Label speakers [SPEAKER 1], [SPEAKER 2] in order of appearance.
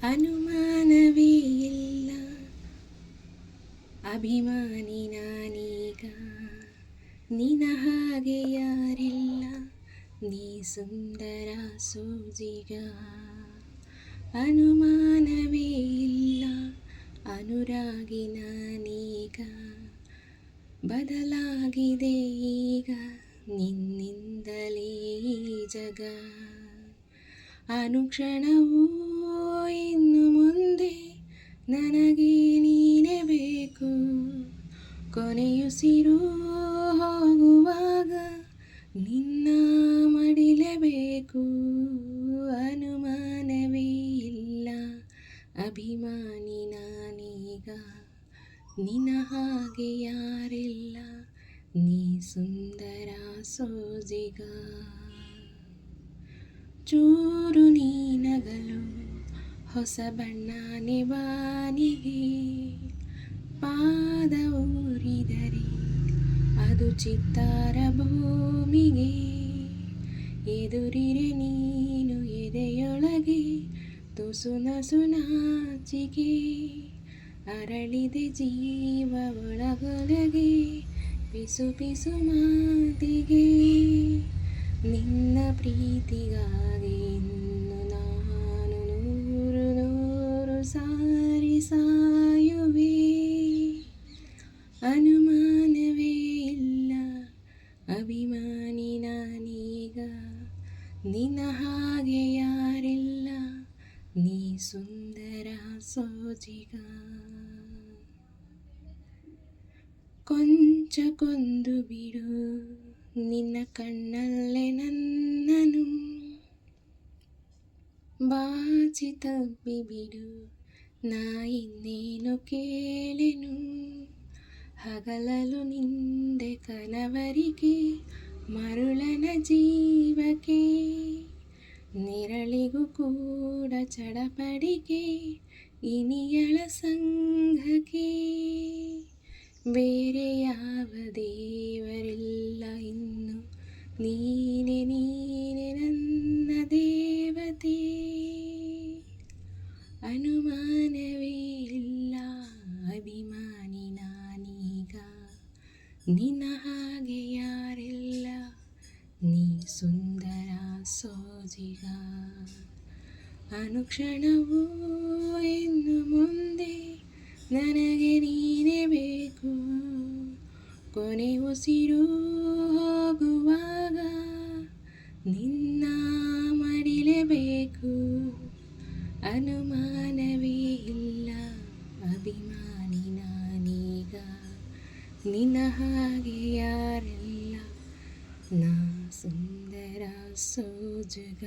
[SPEAKER 1] ಅನುಮಾನವೇ ಇಲ್ಲ, ಅಭಿಮಾನಿ ನಾನೀಗ. ನಿನ ಹಾಗೆ ಯಾರಿಲ್ಲ, ನೀ ಸುಂದರ ಸೋಜಿಗ. ಅನುಮಾನವೇ ಇಲ್ಲ, ಅನುರಾಗಿ ನಾನೀಗ. ಬದಲಾಗಿದೆ ಈಗ ನಿನ್ನಿಂದಲೇ ಈ ಜಗ. ಅನುಕ್ಷಣವೂ ಇನ್ನು ಮುಂದೆ ನನಗೆ ನೀನೇ ಬೇಕು. ಕೊನೆಯುಸಿರು ಹೋಗುವಾಗ ನಿನ್ನ ಮಡಿಲೇಬೇಕು. ಅನುಮಾನವೇ ಇಲ್ಲ, ಅಭಿಮಾನಿ ನಾನೀಗ. ನಿನ ಹಾಗೆ ಯಾರಿಲ್ಲ, ನೀ ಸುಂದರ ಸೋಜಿಗ. ಚೂರು ನೀನಗಲು ಹೊಸ ಬಣ್ಣನೆ ಬಾನಿಗೆ. ಪಾದ ಊರಿದರೆ ಅದು ಚಿತ್ತಾರ ಭೂಮಿಗೆ. ಎದುರಿರೆ ನೀನು ಎದೆಯೊಳಗೆ ತುಸು ನಸು ನಾಚಿಕೆ. ಅರಳಿದೆ ಜೀವ ಒಳಗೊಳಗೆ ಪಿಸು ಪಿಸು ಮಾತಿಗೆ. ನಿನ್ನ ಪ್ರೀತಿಗಾಗಿ ಇನ್ನು ನಾನು ನೂರು ನೂರು ಸಾರಿ ಸಾಯುವೆ. ಅನುಮಾನವೇ ಇಲ್ಲ, ಅಭಿಮಾನಿ ನಾನೀಗ. ನಿನ್ನ ಹಾಗೆ ಯಾರಿಲ್ಲ, ನೀ ಸುಂದರ ಸೋಜಿಗ. ಕೊಂಚ ಬಿಡು ನಿನ್ನ ಕಣ್ಣಲ್ಲೇ ನನ್ನನು. ಬಾಚಿ ತಬ್ಬಿ ಬಿಡು, ನಾ ಇನ್ನೇನು ಕೇಳೆನು. ಹಗಲಲು ನಿಂದೆ ಕನವರಿಕೆ, ಮರುಳನ ಜೀವಕ್ಕೆ. ನೆರಳಿಗೂ ಕೂಡ ಚಡಪಡಿಕೆ, ಇನಿಯಳ ಸಂಘಕ್ಕೆ. ಬೇರೆ ಯಾವ ದೇವರಿಲ್ಲ ಇನ್ನು, ನೀನೆ ನೀನೆ ನನ್ನ ದೇವತೆ. ಅನುಮಾನವೇ ಇಲ್ಲ, ಅಭಿಮಾನಿ ನಾನೀಗ. ನಿನ್ನ ಹಾಗೆ ಯಾರಿಲ್ಲ, ನೀ ಸುಂದರ ಸೋಜಿಗ. ಅನುಕ್ಷಣವೂ ಇನ್ನು ಮುಂದೆ ನನಗೆ ನೀನೇ ಬೇಕು. ಕೊನೆ ಉಸಿರು ಹೋಗುವಾಗ ನಿನ್ನ ಮಡಿಲೇಬೇಕು. ಅನುಮಾನವೇ ಇಲ್ಲ, ಅಭಿಮಾನಿ ನಾನೀಗ. ನಿನ್ನ ಹಾಗೆ ಯಾರಿಲ್ಲ, ನಾ ಸುಂದರ ಸೋಜಿಗ.